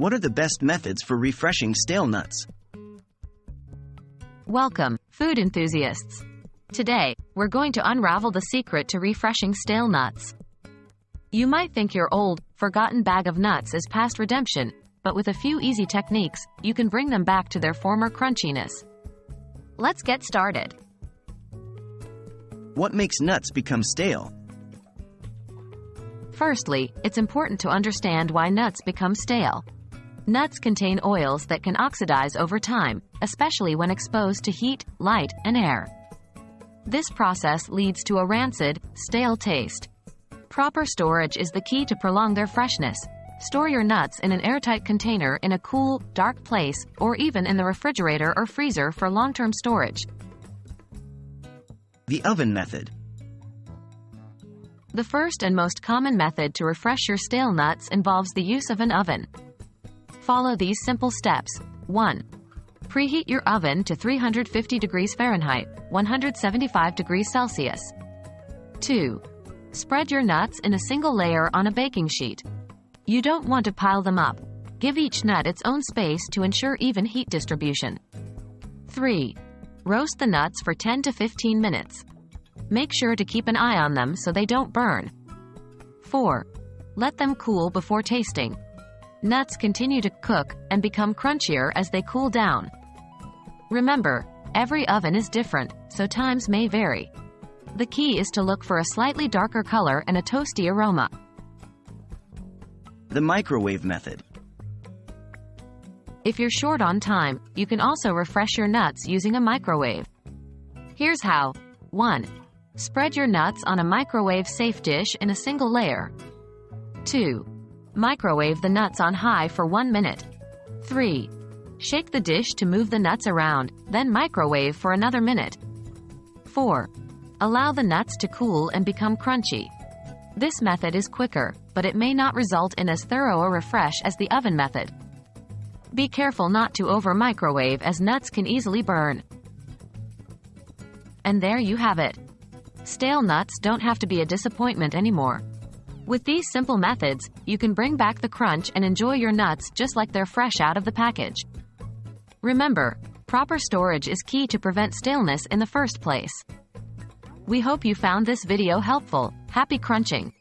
What are the best methods for refreshing stale nuts? Welcome, food enthusiasts. Today, we're going to unravel the secret to refreshing stale nuts. You might think your old, forgotten bag of nuts is past redemption, but with a few easy techniques, you can bring them back to their former crunchiness. Let's get started. What makes nuts become stale? Firstly, it's important to understand why nuts become stale. Nuts contain oils that can oxidize over time, especially when exposed to heat, light, and air. This process leads to a rancid, stale taste. Proper storage is the key to prolong their freshness. Store your nuts in an airtight container in a cool, dark place, or even in the refrigerator or freezer for long-term storage. The oven method. The first and most common method to refresh your stale nuts involves the use of an oven. Follow these simple steps. 1. Preheat your oven to 350 degrees Fahrenheit, 175 degrees Celsius. 2. Spread your nuts in a single layer on a baking sheet. You don't want to pile them up. Give each nut its own space to ensure even heat distribution. 3. Roast the nuts for 10 to 15 minutes. Make sure to keep an eye on them so they don't burn. 4. Let them cool before tasting. Nuts continue to cook and become crunchier as they cool down. Remember, every oven is different, so times may vary. The key is to look for a slightly darker color and a toasty aroma. The microwave method. If you're short on time, you can also refresh your nuts using a microwave. Here's how. 1. Spread your nuts on a microwave-safe dish in a single layer. 2. Microwave the nuts on high for 1 minute. 3. Shake the dish to move the nuts around, then microwave for another minute. 4. Allow the nuts to cool and become crunchy. This method is quicker, but it may not result in as thorough a refresh as the oven method. Be careful not to over-microwave as nuts can easily burn. And there you have it. Stale nuts don't have to be a disappointment anymore. With these simple methods, you can bring back the crunch and enjoy your nuts just like they're fresh out of the package. Remember, proper storage is key to prevent staleness in the first place. We hope you found this video helpful. Happy crunching!